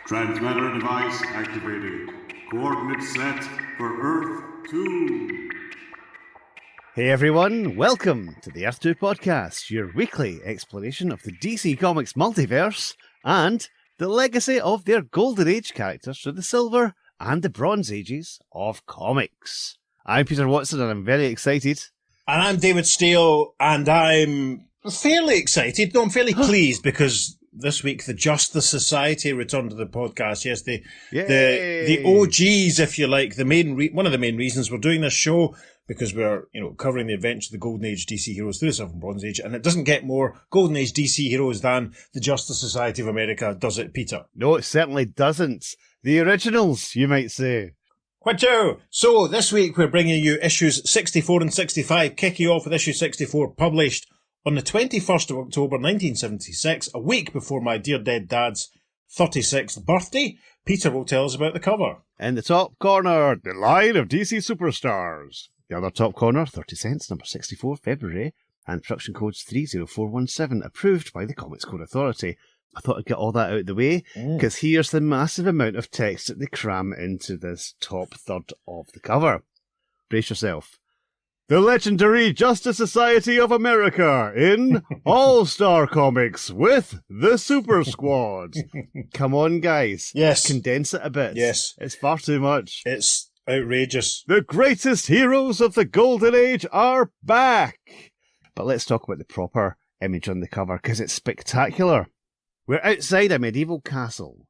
Transmitter device activated. Coordinates set for Earth 2. Hey everyone, welcome to the Earth 2 podcast, your weekly exploration of the DC Comics multiverse and the legacy of their Golden Age characters through the Silver and the Bronze Ages of comics. I'm Peter Watson and I'm very excited. And I'm David Steele and I'm fairly excited. No, I'm fairly pleased because this week the Justice Society returned to the podcast. Yes, the OGs, if you like. One of the main reasons we're doing this show because we're covering the adventures of the Golden Age DC heroes through the Silver and Bronze Age, and it doesn't get more Golden Age DC heroes than the Justice Society of America, does it, Peter? No, it certainly doesn't. The originals, you might say. Whatcho? So this week we're bringing you issues 64 and 65, kicking off with issue 64, published on the 21st of October 1976, a week before my dear dead dad's 36th birthday. Peter will tell us about the cover. In the top corner, the line of DC superstars. The other top corner, 30 cents, number 64, February, and production codes 30417, approved by the Comics Code Authority. I thought I'd get all that out of the way, because here's the massive amount of text that they cram into this top third of the cover. Brace yourself. The legendary Justice Society of America in All-Star Comics with the Super Squad. Come on, guys. Yes. Condense it a bit. Yes. It's far too much. It's outrageous. The greatest heroes of the Golden Age are back. But let's talk about the proper image on the cover, because it's spectacular. We're outside a medieval castle.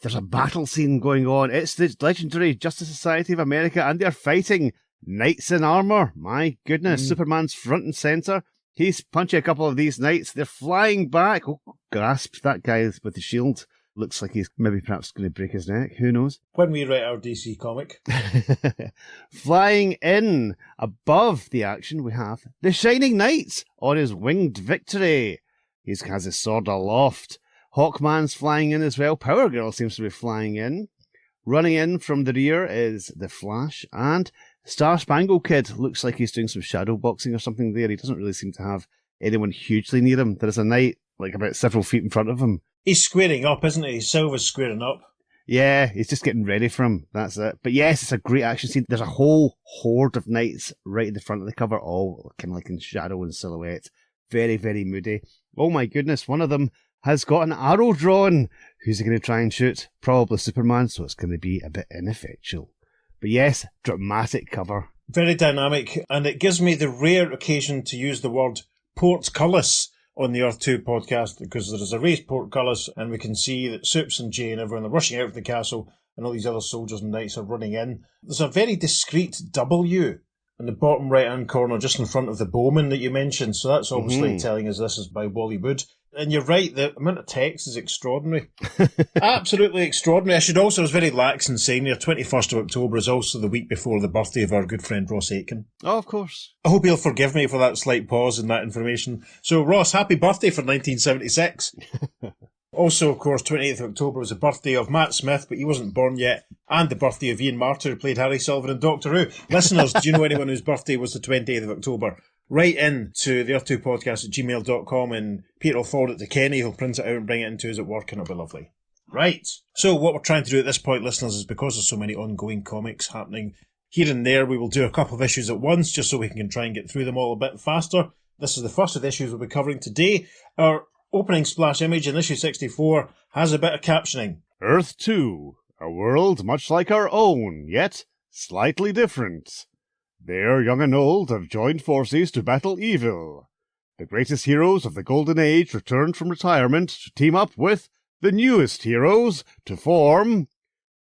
There's a battle scene going on. It's the legendary Justice Society of America, and they're fighting knights in armour. My goodness, Superman's front and centre. He's punching a couple of these knights. They're flying back. Oh, grasp, that guy with the shield. Looks like he's maybe perhaps going to break his neck. Who knows? When we write our DC comic. Flying in above the action, we have the Shining Knight on his winged victory. He has his sword aloft. Hawkman's flying in as well. Power Girl seems to be flying in. Running in from the rear is the Flash, and Star Spangled Kid looks like he's doing some shadow boxing or something there. He doesn't really seem to have anyone hugely near him. There is a knight like about several feet in front of him. He's squaring up, isn't he? Silver's squaring up. Yeah, he's just getting ready for him. That's it. But yes, it's a great action scene. There's a whole horde of knights right in the front of the cover, all kind of like in shadow and silhouette. Very, very moody. Oh my goodness, one of them has got an arrow drawn. Who's he going to try and shoot? Probably Superman, so it's going to be a bit ineffectual. But yes, dramatic cover. Very dynamic, and it gives me the rare occasion to use the word portcullis on the Earth 2 podcast, because there is a raised portcullis, and we can see that Supes and Jay and everyone are rushing out of the castle, and all these other soldiers and knights are running in. There's a very discreet W in the bottom right-hand corner, just in front of the bowman that you mentioned, so that's obviously telling us this is by Wally Wood. And you're right, the amount of text is extraordinary. Absolutely extraordinary. I should also, I was very lax in saying there, 21st of October is also the week before the birthday of our good friend Ross Aitken. Oh, of course. I hope he'll forgive me for that slight pause in that information. So, Ross, happy birthday for 1976. Also, of course, 28th of October was the birthday of Matt Smith, but he wasn't born yet, and the birthday of Ian Marter, who played Harry Sullivan in Doctor Who. Listeners, do you know anyone whose birthday was the 28th of October? Write in to the Earth 2 podcast at gmail.com, and Peter will forward it to Kenny. He'll print it out and bring it into us at work, and it'll be lovely. Right. So what we're trying to do at this point, listeners, is because there's so many ongoing comics happening here and there, we will do a couple of issues at once, just so we can try and get through them all a bit faster. This is the first of the issues we'll be covering today. Our opening splash image in issue 64 has a bit of captioning. Earth 2, a world much like our own, yet slightly different. There, young and old have joined forces to battle evil. The greatest heroes of the Golden Age returned from retirement to team up with the newest heroes to form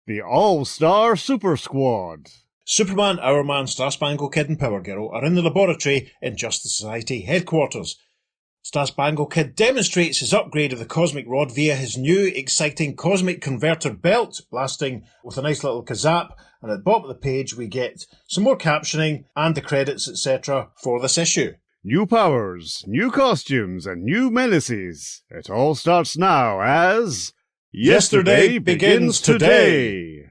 the All-Star Super Squad. Superman, Hourman, Star Spangled Kid and Power Girl are in the laboratory in Justice Society headquarters. Star Spangled Kid demonstrates his upgrade of the Cosmic Rod via his new, exciting Cosmic Converter belt, blasting with a nice little kazap, and at the bottom of the page we get some more captioning and the credits, etc. for this issue. New powers, new costumes, and new menaces. It all starts now as... Yesterday begins today.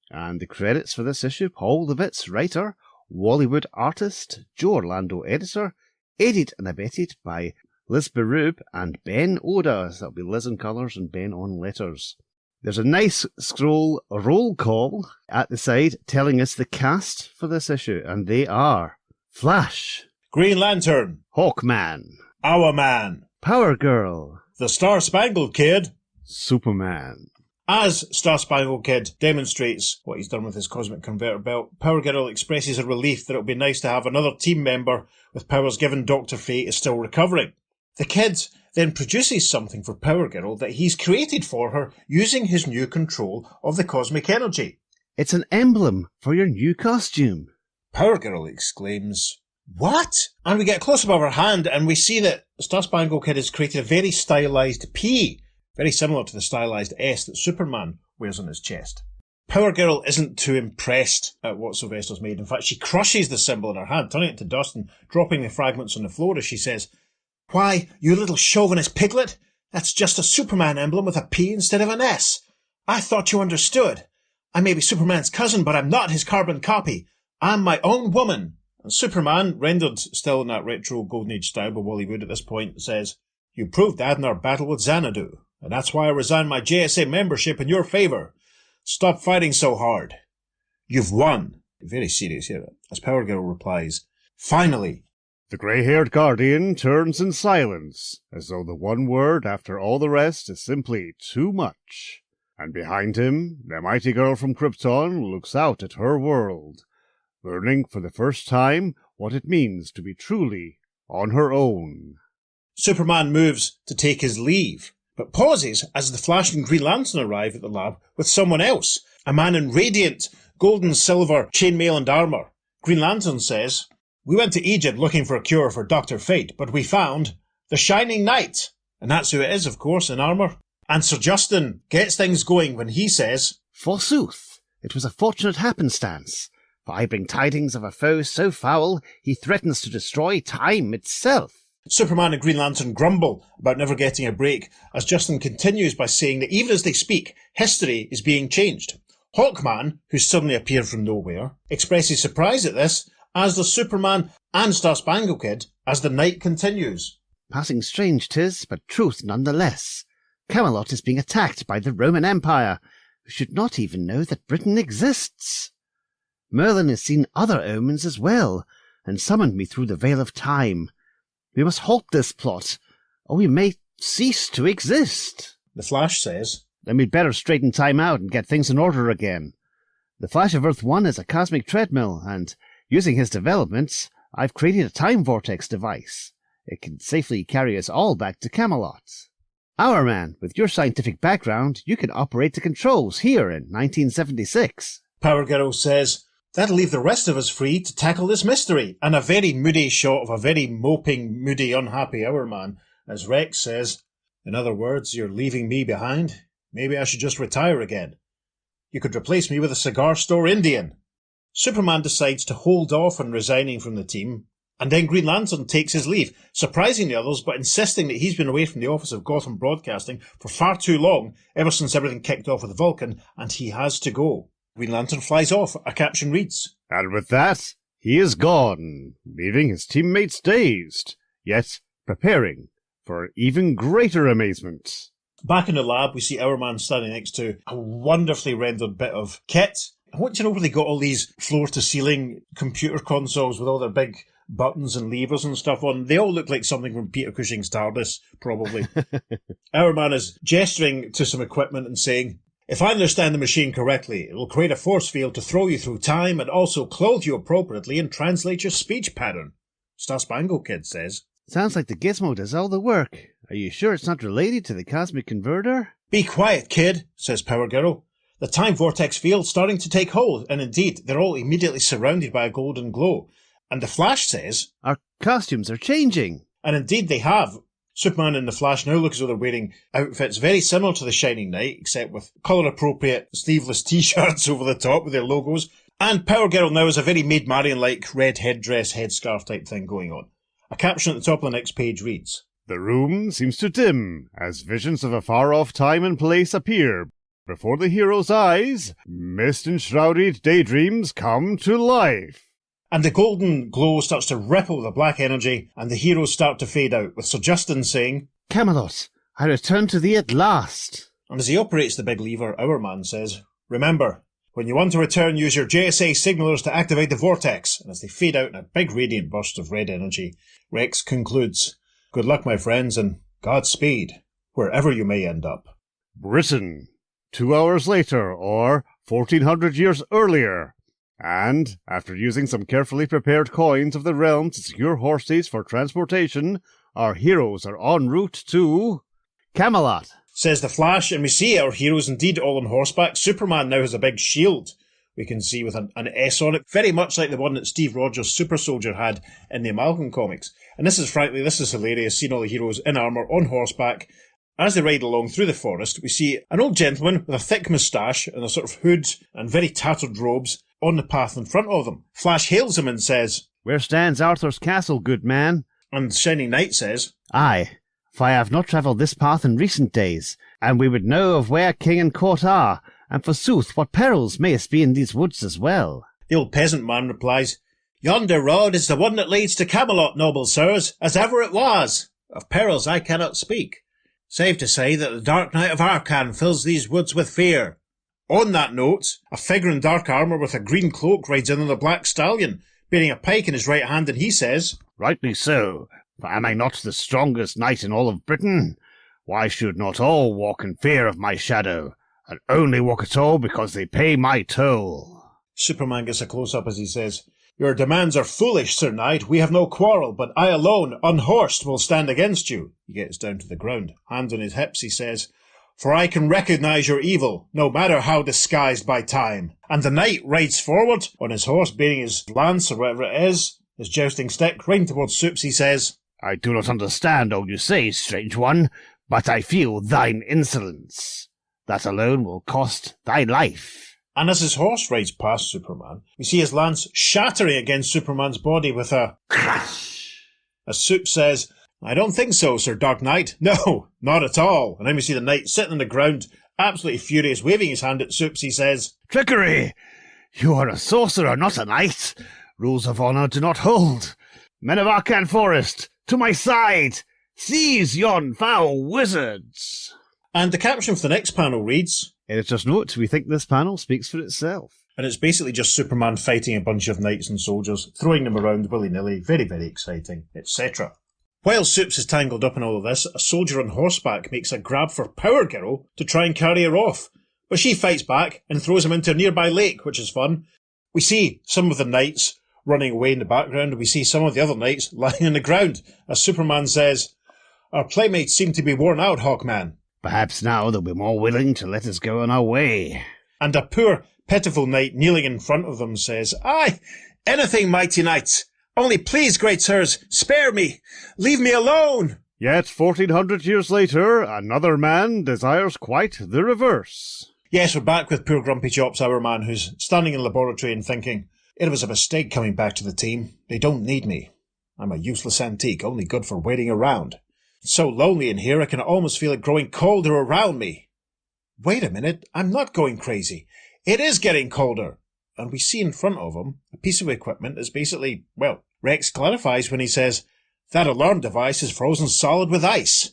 And the credits for this issue: Paul Levitz, writer, Wally Wood, artist, Joe Orlando, editor, aided and abetted by Liz Berube and Ben Oda. So that'll be Liz on colours and Ben on letters. There's a nice scroll roll call at the side telling us the cast for this issue, and they are Flash, Green Lantern, Hawkman, Our Man, Power Girl, the Star-Spangled Kid. Superman. As Star-Spangled Kid demonstrates what he's done with his cosmic converter belt, Power Girl expresses a relief that it would be nice to have another team member with powers given Dr. Fate is still recovering. The Kid then produces something for Power Girl that he's created for her using his new control of the cosmic energy. It's an emblem for your new costume. Power Girl exclaims, "What?" And we get a close-up of her hand and we see that Star-Spangled Kid has created a very stylised P, very similar to the stylised S that Superman wears on his chest. Power Girl isn't too impressed at what Sylvester's made. In fact, she crushes the symbol in her hand, turning it to dust and dropping the fragments on the floor as she says, "Why, you little chauvinist piglet, that's just a Superman emblem with a P instead of an S. I thought you understood. I may be Superman's cousin, but I'm not his carbon copy. I'm my own woman." And Superman, rendered still in that retro Golden Age style by Wally Wood at this point, says, "You proved that in our battle with Xanadu, and that's why I resigned my JSA membership in your favour. Stop fighting so hard. You've won." Very serious here, as Power Girl replies, "Finally." The grey-haired Guardian turns in silence, as though the one word after all the rest is simply too much. And behind him, the mighty girl from Krypton looks out at her world, learning for the first time what it means to be truly on her own. Superman moves to take his leave, but pauses as the Flash and Green Lantern arrive at the lab with someone else, a man in radiant gold and silver chainmail and armour. Green Lantern says, "We went to Egypt looking for a cure for Dr. Fate, but we found the Shining Knight." And that's who it is, of course, in armour. And Sir Justin gets things going when he says, "Forsooth, it was a fortunate happenstance, for I bring tidings of a foe so foul he threatens to destroy time itself." Superman and Green Lantern grumble about never getting a break, as Justin continues by saying that even as they speak, history is being changed. Hawkman, who's suddenly appeared from nowhere, expresses surprise at this, as does Superman and Star-Spangled Kid, as the night continues. "Passing strange 'tis, but truth none the less. Camelot is being attacked by the Roman Empire, who should not even know that Britain exists. Merlin has seen other omens as well, and summoned me through the veil of time. We must halt this plot, or we may cease to exist." The Flash says, "Then we'd better straighten time out and get things in order again. The Flash of Earth 1 is a cosmic treadmill, and using his developments, I've created a time vortex device. It can safely carry us all back to Camelot. Our Man, with your scientific background, you can operate the controls here in 1976. Power Girl says, "That'll leave the rest of us free to tackle this mystery." And a very moody shot of a very moping, moody, unhappy Our Man, as Rex says, "In other words, you're leaving me behind? Maybe I should just retire again. You could replace me with a cigar store Indian." Superman decides to hold off on resigning from the team, and then Green Lantern takes his leave, surprising the others but insisting that he's been away from the office of Gotham Broadcasting for far too long, ever since everything kicked off with Vulcan, and he has to go. Green Lantern flies off. A caption reads, And with that, he is gone, leaving his teammates dazed, yet preparing for even greater amazement. Back in the lab, we see Our Man standing next to a wonderfully rendered bit of kit. I want to know where they got all these floor-to-ceiling computer consoles with all their big buttons and levers and stuff on. They all look like something from Peter Cushing's TARDIS, probably. Our Man is gesturing to some equipment and saying, "If I understand the machine correctly, it will create a force field to throw you through time and also clothe you appropriately and translate your speech pattern." Star-Spangled Kid says, Sounds like the gizmo does all the work. Are you sure it's not related to the cosmic converter? "Be quiet, kid," says Power Girl. The time vortex field's starting to take hold, and indeed, they're all immediately surrounded by a golden glow. And the Flash says, Our costumes are changing. and indeed they have. Superman and the Flash now look as though they're wearing outfits very similar to the Shining Knight, except with colour-appropriate sleeveless t-shirts over the top with their logos. And Power Girl now has a very Maid Marian-like red headdress, headscarf type thing going on. A caption at the top of the next page reads, The room seems to dim as visions of a far-off time and place appear. Before the hero's eyes, mist-enshrouded daydreams come to life. And the golden glow starts to ripple with the black energy, and the heroes start to fade out, with Sir Justin saying, Camelot, I return to thee at last. And as he operates the big lever, our man says, "Remember, when you want to return, use your JSA signalers to activate the vortex." And as they fade out in a big radiant burst of red energy, Rex concludes, "Good luck, my friends, and Godspeed, wherever you may end up." Britain, 2 hours later, or 1400 years earlier. And, after using some carefully prepared coins of the realm to secure horses for transportation, our heroes are en route to Camelot. Says the Flash, and we see our heroes indeed all on horseback. Superman now has a big shield, we can see, with an S on it, very much like the one that Steve Rogers' Super Soldier had in the Amalgam comics. And this is hilarious, seeing all the heroes in armour on horseback. As they ride along through the forest, we see an old gentleman with a thick moustache and a sort of hood and very tattered robes on the path in front of them. Flash hails him and says, "Where stands Arthur's castle, good man?" And Shining Knight says, "Aye, for I have not travelled this path in recent days, and we would know of where king and court are, and forsooth what perils mayest be in these woods as well." The old peasant man replies, "Yonder road is the one that leads to Camelot, noble sirs, as ever it was. Of perils I cannot speak, save to say that the dark night of Arcan fills these woods with fear." On that note, a figure in dark armour with a green cloak rides in on a black stallion, bearing a pike in his right hand, and he says, "Rightly so, for am I not the strongest knight in all of Britain? Why should not all walk in fear of my shadow, and only walk at all because they pay my toll?" Superman gets a close-up as he says, "Your demands are foolish, Sir Knight. We have no quarrel, but I alone, unhorsed, will stand against you." He gets down to the ground. Hands on his hips, he says, "For I can recognise your evil, no matter how disguised by time." And the knight rides forward on his horse, bearing his lance or whatever it is, his jousting stick, right towards Supes. He says, "I do not understand all you say, strange one, but I feel thine insolence. That alone will cost thy life." And as his horse rides past Superman, we see his lance shattering against Superman's body with a crash. As Supes says, "I don't think so, Sir Dark Knight. No, not at all." And then we see the knight sitting on the ground, absolutely furious, waving his hand at Supes. He says, "Trickery! You are a sorcerer, not a knight. Rules of honour do not hold. Men of Arcan Forest, to my side! Seize yon foul wizards!" And the caption for the next panel reads, Editor's note, we think this panel speaks for itself. And it's basically just Superman fighting a bunch of knights and soldiers, throwing them around willy-nilly, very, very exciting, etc. While Supes is tangled up in all of this, a soldier on horseback makes a grab for Power Girl to try and carry her off, but she fights back and throws him into a nearby lake, which is fun. We see some of the knights running away in the background, and we see some of the other knights lying on the ground, as Superman says, "Our playmates seem to be worn out, Hawkman. Perhaps now they'll be more willing to let us go on our way." And a poor, pitiful knight kneeling in front of them says, "Aye, anything, mighty knights. Only please, great sirs, spare me. Leave me alone." Yet 1400 years later, another man desires quite the reverse. Yes, we're back with poor Grumpy Chops, our man, who's standing in the laboratory and thinking, "It was a mistake coming back to the team. They don't need me. I'm a useless antique, only good for waiting around. It's so lonely in here, I can almost feel it growing colder around me. Wait a minute, I'm not going crazy. It is getting colder." And we see in front of him a piece of equipment that's basically, well, Rex clarifies when he says, "That alarm device is frozen solid with ice.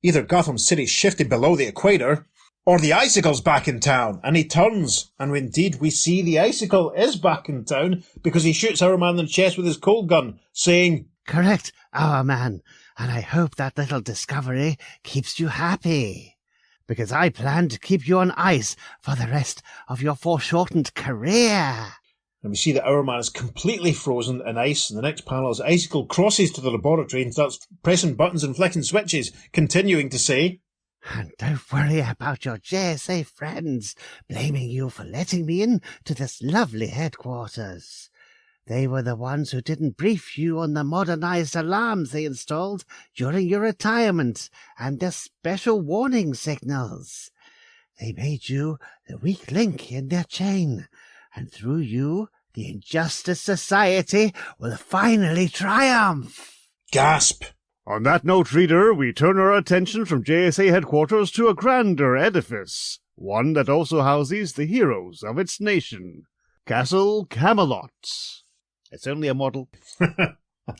Either Gotham City's shifted below the equator, or the icicle's back in town." And he turns, and indeed we see the icicle is back in town, because he shoots our man in the chest with his cold gun, saying, "Correct, our man, and I hope that little discovery keeps you happy, because I plan to keep you on ice for the rest of your foreshortened career." And we see that our man is completely frozen in ice. And the next panel is Icicle crosses to the laboratory and starts pressing buttons and flicking switches, continuing to say, "And don't worry about your JSA friends blaming you for letting me in to this lovely headquarters. They were the ones who didn't brief you on the modernized alarms they installed during your retirement and the special warning signals. They made you the weak link in their chain, and through you, the Injustice Society will finally triumph." Gasp! On that note, reader, we turn our attention from JSA headquarters to a grander edifice, one that also houses the heroes of its nation, Castle Camelot. It's only a model.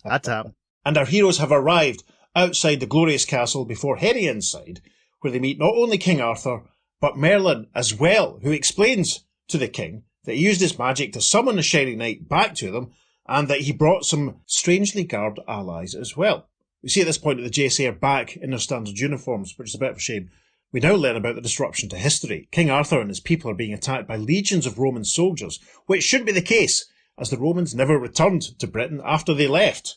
That's up. And our heroes have arrived outside the glorious castle before heading inside, where they meet not only King Arthur, but Merlin as well, who explains to the king that he used his magic to summon the Shining Knight back to them, and that he brought some strangely garbed allies as well. We see at this point that the JSA are back in their standard uniforms, which is a bit of a shame. We now learn about the disruption to history. King Arthur and his people are being attacked by legions of Roman soldiers, which shouldn't be the case, as the Romans never returned to Britain after they left.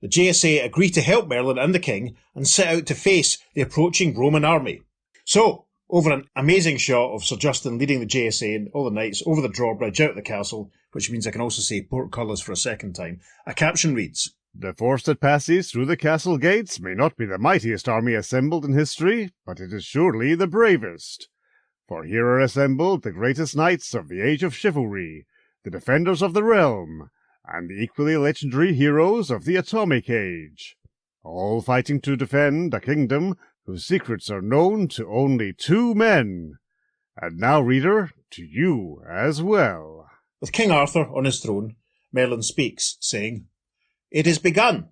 The JSA agree to help Merlin and the king and set out to face the approaching Roman army. So, over an amazing shot of Sir Justin leading the JSA and all the knights over the drawbridge out of the castle, which means I can also say portcullis for a second time, a caption reads, "The force that passes through the castle gates may not be the mightiest army assembled in history, but it is surely the bravest. For here are assembled the greatest knights of the age of chivalry, the defenders of the realm, and the equally legendary heroes of the atomic age, all fighting to defend a kingdom whose secrets are known to only two men. And now, reader, to you as well." With King Arthur on his throne, Merlin speaks, saying, "It is begun.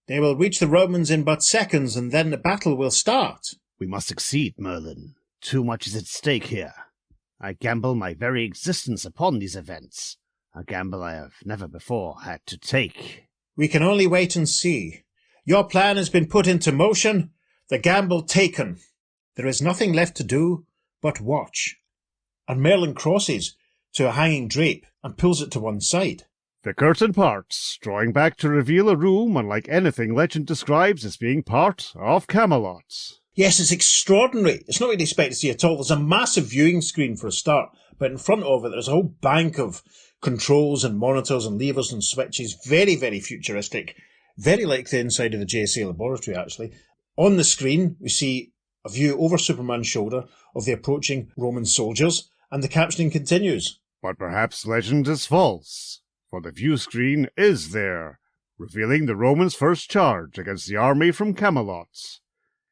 They will reach the Romans in but seconds, and then the battle will start." "We must succeed, Merlin. Too much is at stake here. I gamble my very existence upon these events, a gamble I have never before had to take." "We can only wait and see. Your plan has been put into motion, the gamble taken. There is nothing left to do but watch." And Merlin crosses to a hanging drape and pulls it to one side. The curtain parts, drawing back to reveal a room unlike anything legend describes as being part of Camelot. Yes, it's extraordinary. It's not what you'd expect to see at all. There's a massive viewing screen for a start, but in front of it there's a whole bank of controls and monitors and levers and switches. Very, very futuristic. Very like the inside of the JSA laboratory, actually. On the screen, we see a view over Superman's shoulder of the approaching Roman soldiers, and the captioning continues. But perhaps legend is false, for the view screen is there, revealing the Romans' first charge against the army from Camelot.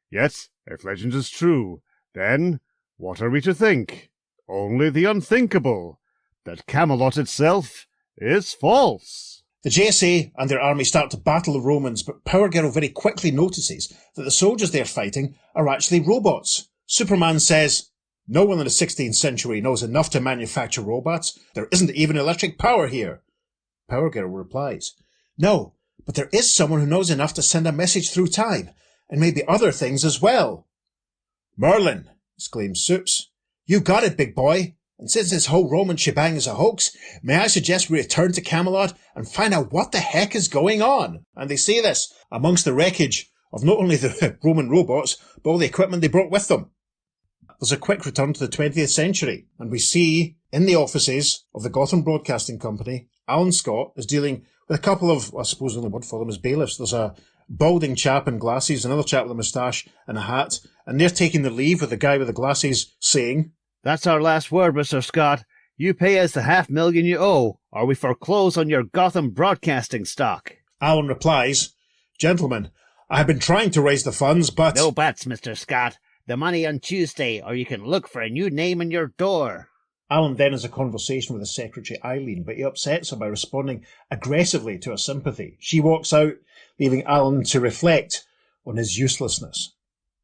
Yet, if legend is true, then what are we to think? Only the unthinkable, that Camelot itself is false. The JSA and their army start to battle the Romans, but Power Girl very quickly notices that the soldiers they're fighting are actually robots. Superman says, "No one in the 16th century knows enough to manufacture robots. There isn't even electric power here." Power Girl replies, "No, but there is someone who knows enough to send a message through time, and maybe other things as well." "Merlin," exclaims Supes, "you got it, big boy. And since this whole Roman shebang is a hoax, may I suggest we return to Camelot and find out what the heck is going on?" And they say this amongst the wreckage of not only the Roman robots, but all the equipment they brought with them. There's a quick return to the 20th century, and we see in the offices of the Gotham Broadcasting Company, Alan Scott is dealing with a couple of, I suppose the only word for them is bailiffs. There's a balding chap in glasses, another chap with a moustache and a hat, and they're taking the leave with the guy with the glasses saying, "That's our last word, Mr. Scott. You pay us the $500,000 you owe, or we foreclose on your Gotham Broadcasting stock." Alan replies, "Gentlemen, I have been trying to raise the funds, but..." "No buts, Mr. Scott. The money on Tuesday, or you can look for a new name on your door." Alan then has a conversation with his secretary Eileen, but he upsets her by responding aggressively to her sympathy. She walks out, leaving Alan to reflect on his uselessness.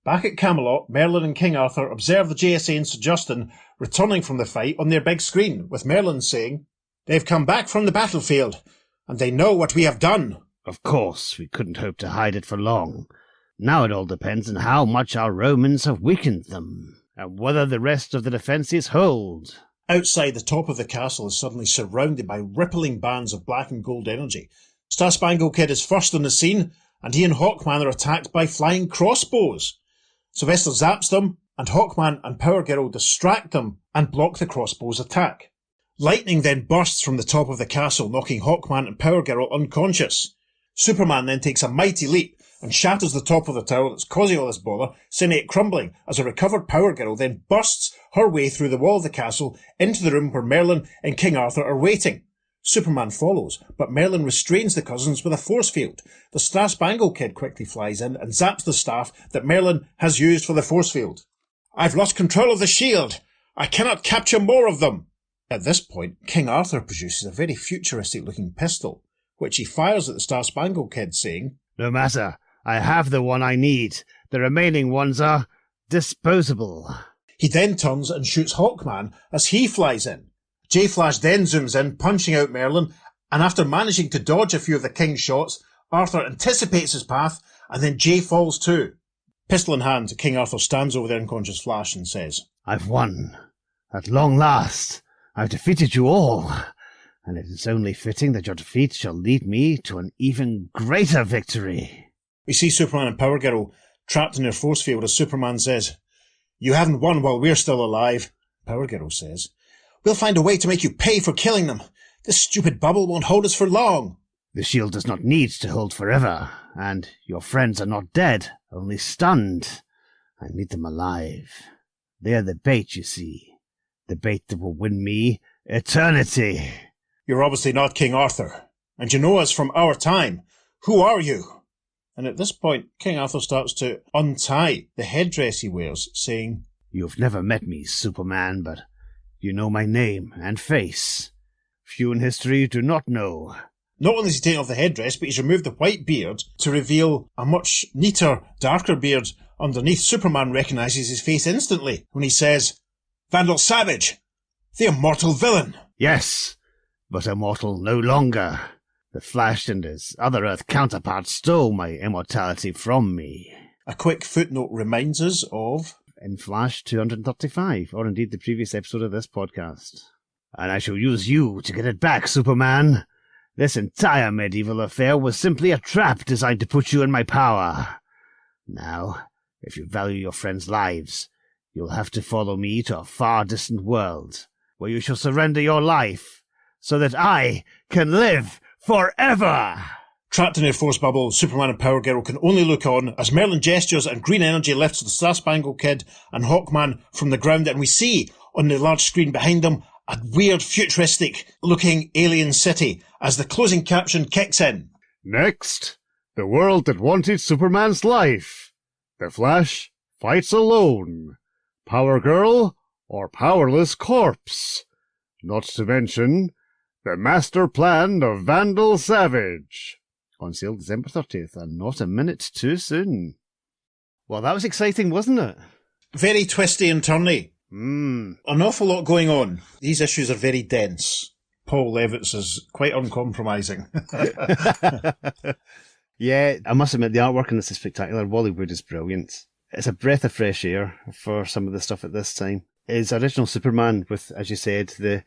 Back at Camelot, Merlin and King Arthur observe the JSA and Sir Justin returning from the fight on their big screen, with Merlin saying, "They've come back from the battlefield, and they know what we have done." Of course, we couldn't hope to hide it for long. Now it all depends on how much our Romans have weakened them, and whether the rest of the defences hold. Outside, the top of the castle is suddenly surrounded by rippling bands of black and gold energy. Star Spangled Kid is first on the scene, and he and Hawkman are attacked by flying crossbows. Sylvester zaps them, and Hawkman and Power Girl distract them and block the crossbows' attack. Lightning then bursts from the top of the castle, knocking Hawkman and Power Girl unconscious. Superman then takes a mighty leap and shatters the top of the tower that's causing all this bother, sending it crumbling as a recovered Power Girl then bursts her way through the wall of the castle into the room where Merlin and King Arthur are waiting. Superman follows, but Merlin restrains the cousins with a force field. The Star Spangled Kid quickly flies in and zaps the staff that Merlin has used for the force field. "I've lost control of the shield. I cannot capture more of them." At this point, King Arthur produces a very futuristic-looking pistol, which he fires at the Star Spangled Kid, saying, "No matter. I have the one I need. The remaining ones are disposable." He then turns and shoots Hawkman as he flies in. J-Flash then zooms in, punching out Merlin, and after managing to dodge a few of the King's shots, Arthur anticipates his path, and then Jay falls too. Pistol in hand, King Arthur stands over the unconscious Flash and says, I've won. At long last, I've defeated you all, and it is only fitting that your defeat shall lead me to an even greater victory. We see Superman and Power Girl trapped in their force field as Superman says, You haven't won while we're still alive. Power Girl says, We'll find a way to make you pay for killing them. This stupid bubble won't hold us for long. The shield does not need to hold forever, and your friends are not dead, only stunned. I need them alive. They are the bait, you see. The bait that will win me eternity. You're obviously not King Arthur, and you know us from our time. Who are you? And at this point, King Arthur starts to untie the headdress he wears, saying, You've never met me, Superman, but you know my name and face. Few in history do not know. Not only has he taken off the headdress, but he's removed the white beard to reveal a much neater, darker beard underneath. Superman recognises his face instantly when he says, Vandal Savage, the immortal villain. Yes, but immortal no longer. The Flash and his other Earth counterparts stole my immortality from me. A quick footnote reminds us of... in Flash 235, or indeed the previous episode of this podcast. And I shall use you to get it back, Superman. This entire medieval affair was simply a trap designed to put you in my power. Now, if you value your friends' lives, you'll have to follow me to a far distant world, where you shall surrender your life, so that I can live forever! Trapped in their force bubble, Superman and Power Girl can only look on as Merlin gestures and green energy lifts the Star-Spangled Kid and Hawkman from the ground, and we see on the large screen behind them a weird futuristic-looking alien city as the closing caption kicks in. Next, the world that wanted Superman's life. The Flash fights alone. Power Girl or powerless corpse. Not to mention the master plan of Vandal Savage. On sale December 30th, and not a minute too soon. Well, that was exciting, wasn't it? Very twisty and turny. An awful lot going on. These issues are very dense. Paul Levitz is quite uncompromising. Yeah, I must admit, the artwork in this is spectacular. Wally Wood is brilliant. It's a breath of fresh air for some of the stuff at this time. His original Superman with, as you said, the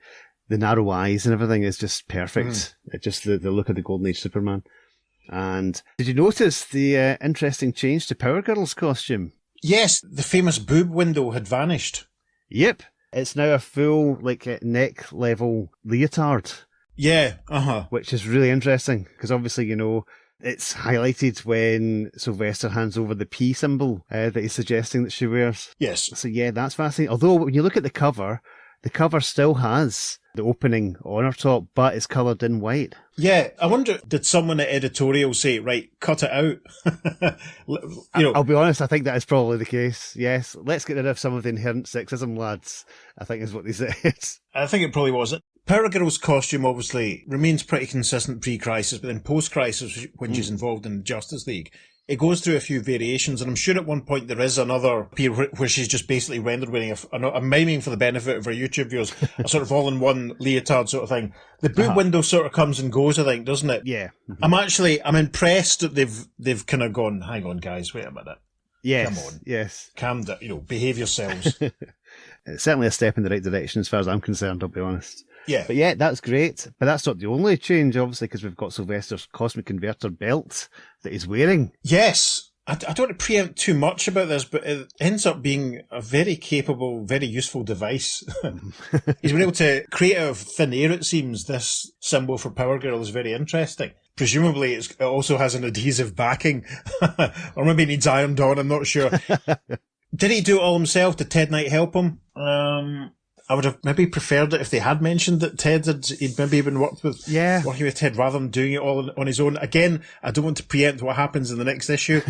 narrow eyes and everything is just perfect. It just the look of the Golden Age Superman. And did you notice the interesting change to Power Girl's costume? Yes, the famous boob window had vanished. Yep. It's now a full, neck level leotard. Yeah, Which is really interesting, because obviously, it's highlighted when Sylvester hands over the P symbol that he's suggesting that she wears. Yes. So yeah, that's fascinating. Although when you look at the cover still has the opening on her top, but it's coloured in white. Yeah, I wonder, did someone at editorial say, right, cut it out? I'll be honest, I think that is probably the case. Yes, let's get rid of some of the inherent sexism, lads, I think is what they said. I think it probably was. Power Girl's costume obviously remains pretty consistent pre-Crisis, but then post-Crisis, when she's involved in Justice League, it goes through a few variations, and I'm sure at one point there is another period where she's just basically rendered wearing I'm miming for the benefit of our YouTube viewers, a sort of all-in-one leotard sort of thing. The boob window sort of comes and goes, I think, doesn't it? Yeah. I'm impressed that they've kind of gone, hang on guys, wait a minute. Yes. Come on. Yes. Calm down, behave yourselves. It's certainly a step in the right direction as far as I'm concerned, I'll be honest. Yeah. But yeah, that's great. But that's not the only change, obviously, because we've got Sylvester's Cosmic Converter belt that he's wearing. Yes. I don't want to preempt too much about this, but it ends up being a very capable, very useful device. He's been able to create out of thin air, it seems. This symbol for Power Girl is very interesting. Presumably it also has an adhesive backing. Or maybe it needs ironed on, I'm not sure. Did he do it all himself? Did Ted Knight help him? I would have maybe preferred it if they had mentioned that he'd maybe been working with Ted rather than doing it all on his own. Again, I don't want to preempt what happens in the next issue.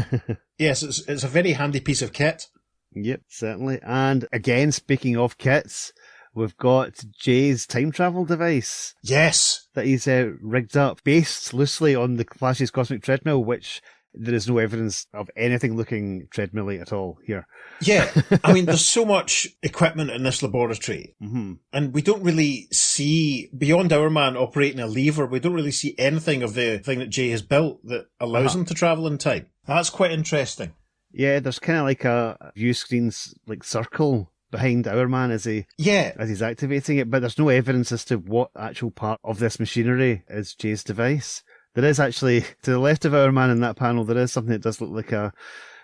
Yes, it's a very handy piece of kit. Yep, certainly. And again, speaking of kits, we've got Jay's time travel device. Yes. That he's rigged up, based loosely on the Flash's Cosmic Treadmill, which there is no evidence of anything looking treadmill-y at all here. Yeah, I mean, there's so much equipment in this laboratory, and we don't really see, beyond our man operating a lever, we don't really see anything of the thing that Jay has built that allows him to travel in time. That's quite interesting. Yeah, there's kind of like a view screen's like circle behind our man as he's activating it, but there's no evidence as to what actual part of this machinery is Jay's device. There is actually, to the left of our man in that panel, there is something that does look like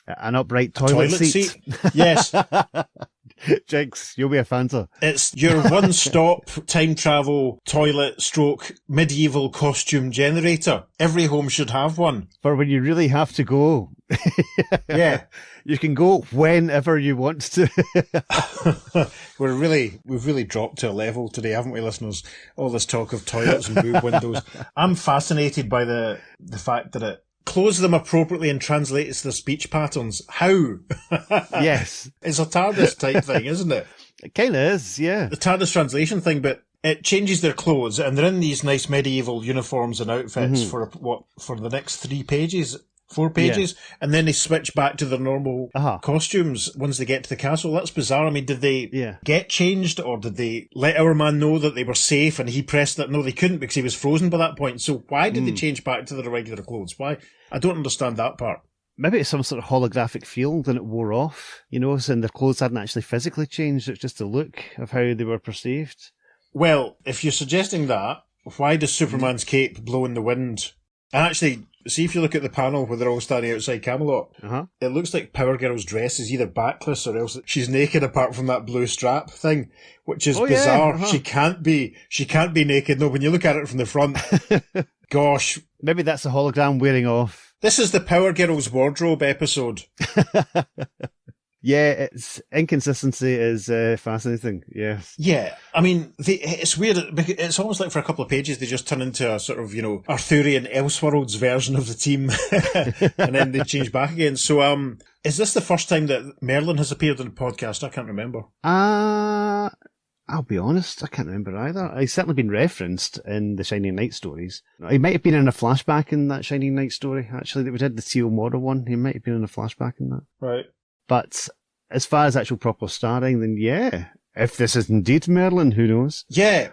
an upright toilet seat. Yes. Jinx, you'll be a Fanta. It's your one-stop time travel toilet stroke medieval costume generator. Every home should have one. For when you really have to go. Yeah. You can go whenever you want to. We've really dropped to a level today, haven't we, listeners? All this talk of toilets and boob windows. I'm fascinated by the fact that it close them appropriately and translates their speech patterns. How? Yes. It's a TARDIS type thing, isn't it? It kind of is, yeah. The TARDIS translation thing, but it changes their clothes and they're in these nice medieval uniforms and outfits for the next 4 pages, and then they switch back to their normal costumes once they get to the castle. That's bizarre. I mean, did they get changed, or did they let our man know that they were safe and he pressed that? No, they couldn't because he was frozen by that point. So why did they change back to their regular clothes? Why? I don't understand that part. Maybe it's some sort of holographic field and it wore off, and their clothes hadn't actually physically changed. It's just the look of how they were perceived. Well, if you're suggesting that, why does Superman's cape blow in the wind? And actually, see if you look at the panel where they're all standing outside Camelot, it looks like Power Girl's dress is either backless or else she's naked apart from that blue strap thing, which is bizarre. Yeah, She can't be naked. No, when you look at it from the front, gosh. Maybe that's the hologram wearing off. This is the Power Girl's wardrobe episode. Yeah, its inconsistency is fascinating, yes. Yeah, I mean, it's weird. It's almost like for a couple of pages they just turn into a sort of, Arthurian Elseworlds version of the team, and then they change back again. So, is this the first time that Merlin has appeared in the podcast? I can't remember. I'll be honest, I can't remember either. He's certainly been referenced in the Shining Knight stories. He might have been in a flashback in that Shining Knight story, actually, that we did, the Teal Mora one. He might have been in a flashback in that. Right. But as far as actual proper starring, then yeah. If this is indeed Merlin, who knows? Yeah.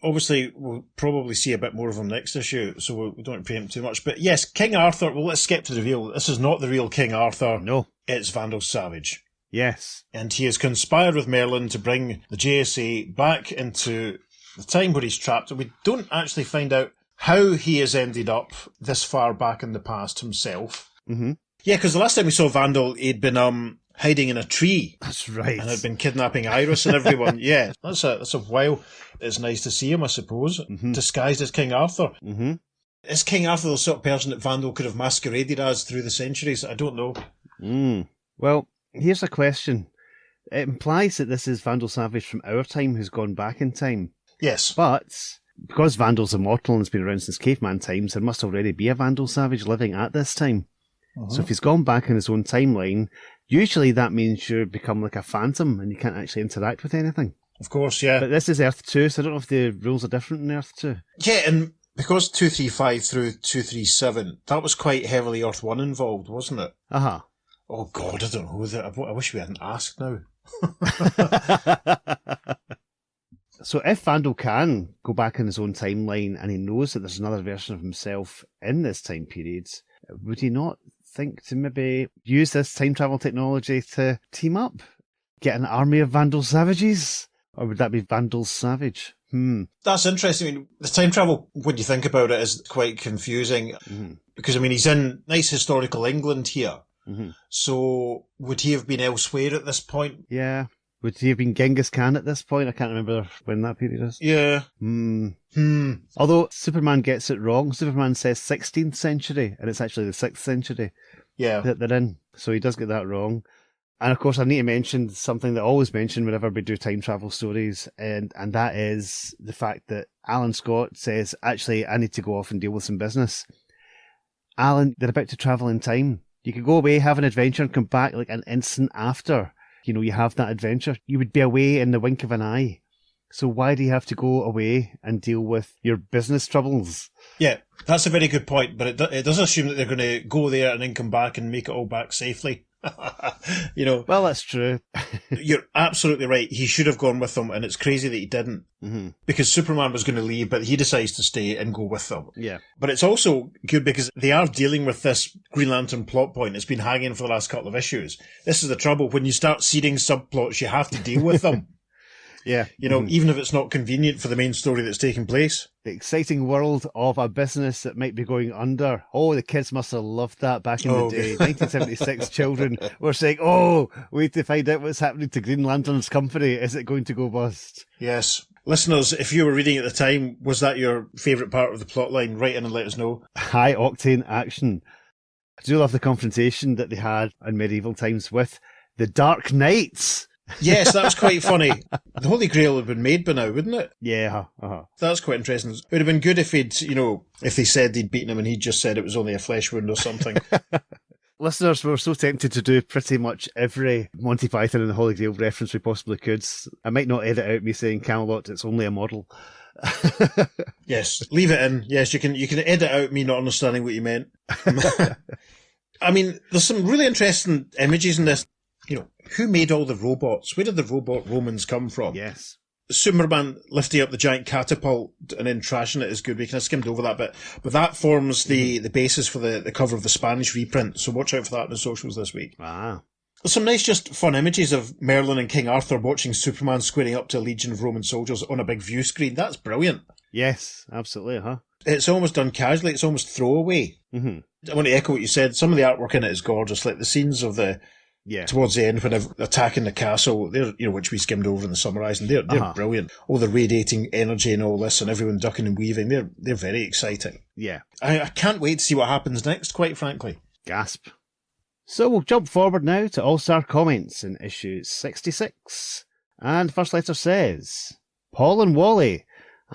Obviously, we'll probably see a bit more of him next issue, so we don't preempt too much. But yes, King Arthur, well, let's skip to the reveal. This is not the real King Arthur. No. It's Vandal Savage. Yes. And he has conspired with Merlin to bring the JSA back into the time where he's trapped. And we don't actually find out how he has ended up this far back in the past himself. Mm-hmm. Yeah, because the last time we saw Vandal, he'd been hiding in a tree. That's right. And had been kidnapping Iris and everyone. Yeah, that's a while. It's nice to see him, I suppose, disguised as King Arthur. Mm-hmm. Is King Arthur the sort of person that Vandal could have masqueraded as through the centuries? I don't know. Well, here's a question. It implies that this is Vandal Savage from our time who's gone back in time. Yes. But because Vandal's immortal and has been around since caveman times, there must already be a Vandal Savage living at this time. So if he's gone back in his own timeline, usually that means you become like a phantom and you can't actually interact with anything. Of course, yeah. But this is Earth 2, so I don't know if the rules are different in Earth 2. Yeah, and because 235 through 237, that was quite heavily Earth 1 involved, wasn't it? Oh God, I don't know. I wish we hadn't asked now. So if Vandal can go back in his own timeline and he knows that there's another version of himself in this time period, would he not think to maybe use this time travel technology to team up? Get an army of Vandal Savages? Or would that be Vandal Savage? That's interesting. I mean, the time travel, when you think about it, is quite confusing. Because, I mean, he's in nice historical England here. So would he have been elsewhere at this point? Yeah. Would he have been Genghis Khan at this point? I can't remember when that period is. Yeah. Although Superman gets it wrong. Superman says 16th century, and it's actually the 6th century that they're in. So he does get that wrong. And of course, I need to mention something that I always mention whenever we do time travel stories, and that is the fact that Alan Scott says, actually, I need to go off and deal with some business. Alan, they're about to travel in time. You could go away, have an adventure, and come back like an instant after, you have that adventure. You would be away in the wink of an eye. So why do you have to go away and deal with your business troubles? Yeah, that's a very good point, but it does assume that they're going to go there and then come back and make it all back safely. Well, that's true. You're absolutely right. He should have gone with them, and it's crazy that he didn't. Mm-hmm. Because Superman was going to leave, but he decides to stay and go with them. Yeah. But it's also good because they are dealing with this Green Lantern plot point. It's been hanging for the last couple of issues. This is the trouble. When you start seeding subplots, you have to deal with them. Yeah. Even if it's not convenient for the main story that's taking place. The exciting world of a business that might be going under. Oh, the kids must have loved that back in the day. 1976 children were saying, wait to find out what's happening to Green Lantern's company. Is it going to go bust? Yes. Listeners, if you were reading at the time, was that your favourite part of the plotline? Write in and let us know. High octane action. I do love the confrontation that they had in medieval times with the Dark Knights. Yes, that was quite funny. The Holy Grail had been made by now, wouldn't it? Yeah. Uh-huh. That's quite interesting. It would have been good if if they said they'd beaten him and he'd just said it was only a flesh wound or something. Listeners, were so tempted to do pretty much every Monty Python and the Holy Grail reference we possibly could. I might not edit out me saying Camelot, it's only a model. Yes, leave it in. Yes, you can edit out me not understanding what you meant. I mean, there's some really interesting images in this. Who made all the robots? Where did the robot Romans come from? Yes. Superman lifting up the giant catapult and then trashing it is good. We kind of skimmed over that bit. But that forms the basis for the cover of the Spanish reprint. So watch out for that in the socials this week. Ah. There's some nice, just fun images of Merlin and King Arthur watching Superman squaring up to a legion of Roman soldiers on a big view screen. That's brilliant. Yes, absolutely, huh? It's almost done casually. It's almost throwaway. Mm-hmm. I want to echo what you said. Some of the artwork in it is gorgeous. Like the scenes of towards the end when they're attacking the castle, they're which we skimmed over in the summarising, they're brilliant. All the radiating energy and all this, and everyone ducking and weaving, they're very exciting. Yeah. I can't wait to see what happens next, quite frankly. Gasp. So we'll jump forward now to All-Star Comments in issue 66. And first letter says, Paul and Wally,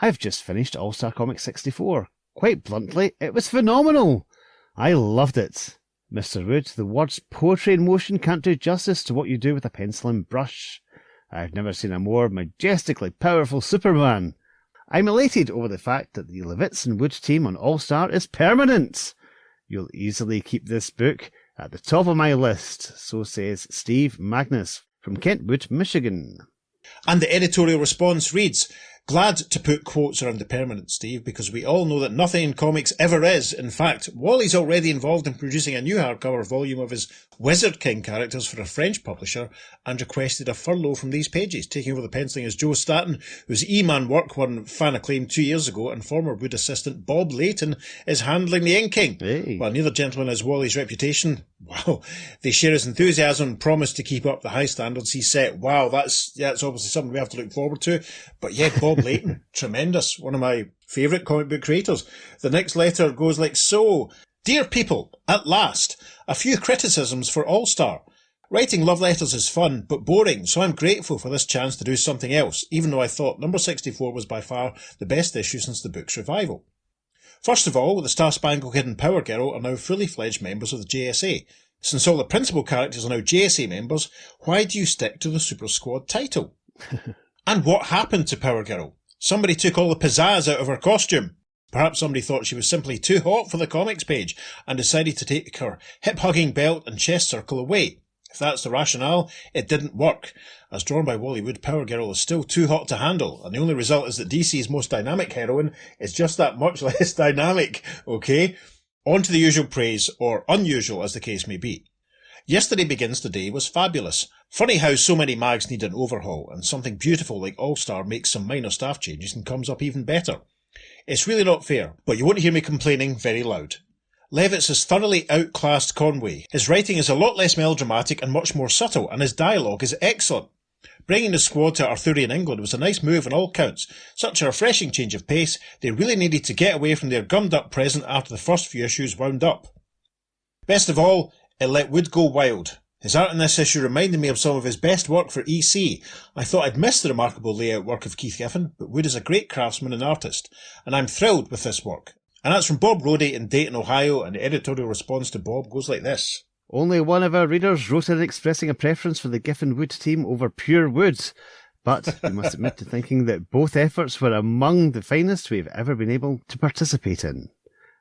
I've just finished All-Star Comics 64. Quite bluntly, it was phenomenal. I loved it. Mr. Wood, the words poetry in motion can't do justice to what you do with a pencil and brush. I've never seen a more majestically powerful Superman. I'm elated over the fact that the Levitz and Wood team on All-Star is permanent. You'll easily keep this book at the top of my list, so says Steve Magnus from Kentwood, Michigan. And the editorial response reads, glad to put quotes around the permanent, Steve, because we all know that nothing in comics ever is. In fact, Wally's already involved in producing a new hardcover volume of his Wizard King characters for a French publisher and requested a furlough from these pages. Taking over the penciling is Joe Staton, whose E-Man work won fan acclaim 2 years ago, and former Wood assistant Bob Layton is handling the inking. Hey. While neither gentleman has Wally's reputation, wow, they share his enthusiasm and promise to keep up the high standards he set. Wow, that's obviously something we have to look forward to. But yeah, Bob Layton, tremendous. One of my favourite comic book creators. The next letter goes like so. Dear people, at last, a few criticisms for All-Star. Writing love letters is fun, but boring, so I'm grateful for this chance to do something else, even though I thought number 64 was by far the best issue since the book's revival. First of all, the Star Spangled Kid and Power Girl are now fully fledged members of the JSA. Since all the principal characters are now JSA members, why do you stick to the Super Squad title? And what happened to Power Girl? Somebody took all the pizzazz out of her costume. Perhaps somebody thought she was simply too hot for the comics page and decided to take her hip-hugging belt and chest circle away. If that's the rationale, it didn't work. As drawn by Wally Wood, Power Girl is still too hot to handle, and the only result is that DC's most dynamic heroine is just that much less dynamic, okay? On to the usual praise, or unusual as the case may be. Yesterday Begins Today was fabulous. Funny how so many mags need an overhaul, and something beautiful like All-Star makes some minor staff changes and comes up even better. It's really not fair, but you won't hear me complaining very loud. Levitz has thoroughly outclassed Conway. His writing is a lot less melodramatic and much more subtle, and his dialogue is excellent. Bringing the squad to Arthurian England was a nice move on all counts. Such a refreshing change of pace, they really needed to get away from their gummed-up present after the first few issues wound up. Best of all, it let Wood go wild. His art in this issue reminded me of some of his best work for EC. I thought I'd missed the remarkable layout work of Keith Giffen, but Wood is a great craftsman and artist, and I'm thrilled with this work. And that's from Bob Rhodey in Dayton, Ohio, and the editorial response to Bob goes like this. Only one of our readers wrote in expressing a preference for the Giffen Wood team over pure Wood. But we must admit to thinking that both efforts were among the finest we've ever been able to participate in.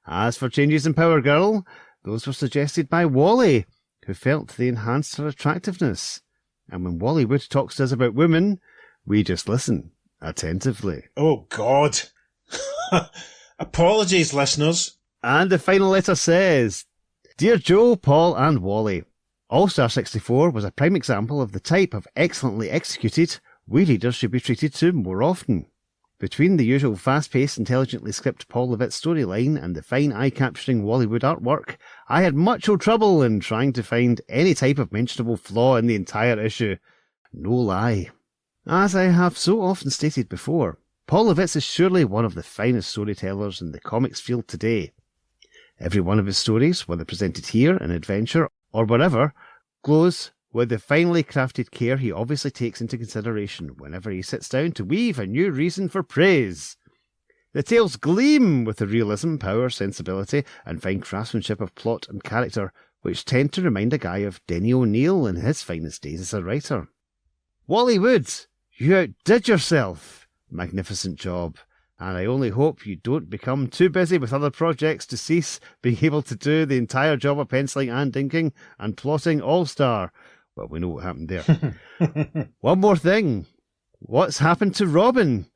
As for changes in Power Girl, those were suggested by Wally, who felt they enhanced her attractiveness. And when Wally Wood talks to us about women, we just listen attentively. Oh, God. Apologies, listeners. And the final letter says, Dear Joe, Paul and Wally, All-Star 64 was a prime example of the type of excellently executed we readers should be treated to more often. Between the usual fast-paced, intelligently scripted Paul Levitt storyline and the fine eye-capturing Wallywood artwork, I had much trouble in trying to find any type of mentionable flaw in the entire issue. No lie. As I have so often stated before, Paul Levitt is surely one of the finest storytellers in the comics field today. Every one of his stories, whether presented here, in Adventure, or wherever, glows with the finely crafted care he obviously takes into consideration whenever he sits down to weave a new reason for praise. The tales gleam with the realism, power, sensibility, and fine craftsmanship of plot and character, which tend to remind a guy of Denny O'Neil in his finest days as a writer. Wally Wood, you outdid yourself. Magnificent job. And I only hope you don't become too busy with other projects to cease being able to do the entire job of penciling and inking and plotting All-Star. Well, we know what happened there. One more thing. What's happened to Robin?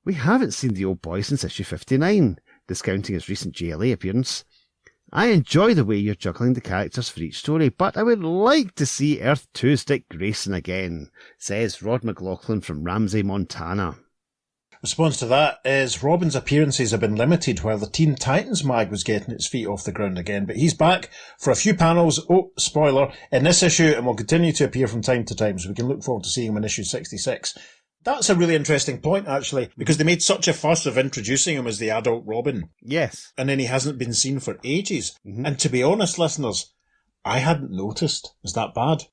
We haven't seen the old boy since issue 59, discounting his recent JLA appearance. I enjoy the way you're juggling the characters for each story, but I would like to see Earth 2 Dick Grayson again, says Rod McLaughlin from Ramsey, Montana. Response to that is Robin's appearances have been limited while the Teen Titans mag was getting its feet off the ground again, but he's back for a few panels, spoiler, in this issue and will continue to appear from time to time, so we can look forward to seeing him in issue 66. That's a really interesting point, actually, because they made such a fuss of introducing him as the adult Robin. Yes. And then he hasn't been seen for ages. Mm-hmm. And to be honest, listeners, I hadn't noticed. Is that bad?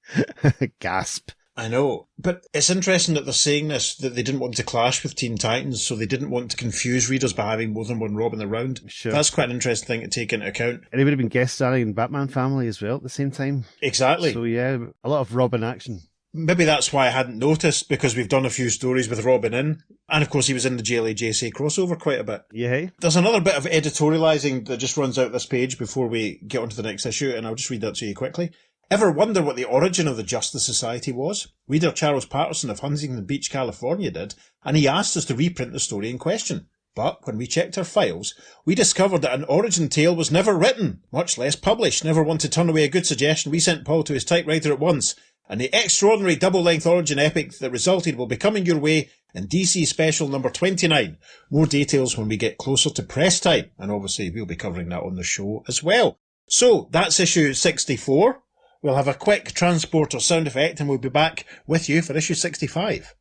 Gasp. I know, but it's interesting that they're saying this, that they didn't want to clash with Teen Titans, so they didn't want to confuse readers by having more than one Robin around. Sure. That's quite an interesting thing to take into account. And he would have been guest starring in Batman Family as well at the same time. Exactly. So yeah, a lot of Robin action. Maybe that's why I hadn't noticed, because we've done a few stories with Robin in. And of course he was in the JLA-JSA crossover quite a bit. Yeah. There's another bit of editorialising that just runs out this page before we get on to the next issue, and I'll just read that to you quickly. Ever wonder what the origin of the Justice Society was? Reader Charles Patterson of Huntington Beach, California did, and he asked us to reprint the story in question. But when we checked our files, we discovered that an origin tale was never written, much less published. Never one to turn away a good suggestion, we sent Paul to his typewriter at once. And the extraordinary double-length origin epic that resulted will be coming your way in DC Special number 29. More details when we get closer to press time, and obviously we'll be covering that on the show as well. So, that's issue 64. We'll have a quick transporter sound effect and we'll be back with you for issue 65.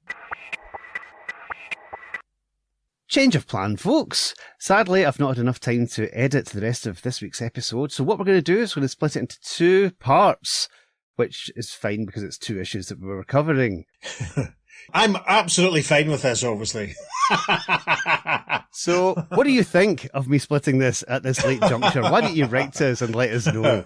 Change of plan, folks. Sadly, I've not had enough time to edit the rest of this week's episode, so what we're going to do is we're going to split it into two parts, which is fine because it's two issues that we were covering. I'm absolutely fine with this, obviously. So, what do you think of me splitting this at this late juncture? Why don't you write to us and let us know?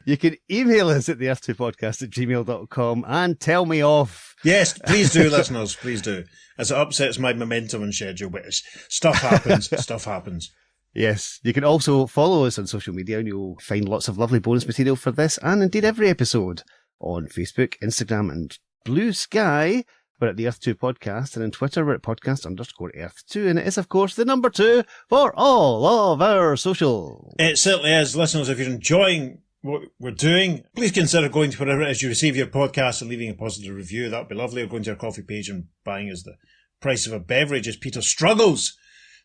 You can email us at theearth2podcast@gmail.com and tell me off. Yes, please do, listeners, please do. As it upsets my momentum and schedule, but stuff happens, stuff happens. Yes, you can also follow us on social media and you'll find lots of lovely bonus material for this and indeed every episode on Facebook, Instagram and Blue Sky. We're at the Earth2 Podcast, and on Twitter we're at podcast_Earth2, and it is of course the number 2 for all of our social. It certainly is. Listeners, if you're enjoying what we're doing, please consider going to wherever it is you receive your podcast and leaving a positive review. That would be lovely. Or going to our coffee page and buying us the price of a beverage as Peter struggles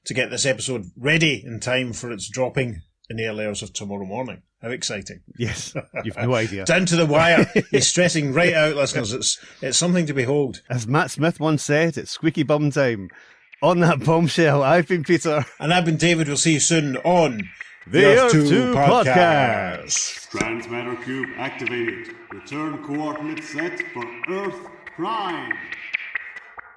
to get this episode ready in time for its dropping in the early hours of tomorrow morning. How exciting. Yes, you've no idea. Down to the wire. He's stressing right out, listeners. It's something to behold. As Matt Smith once said, it's squeaky bum time. On that bombshell, I've been Peter. And I've been David. We'll see you soon on the Earth2 Podcast. Transmatter cube activated. Return coordinates set for Earth Prime.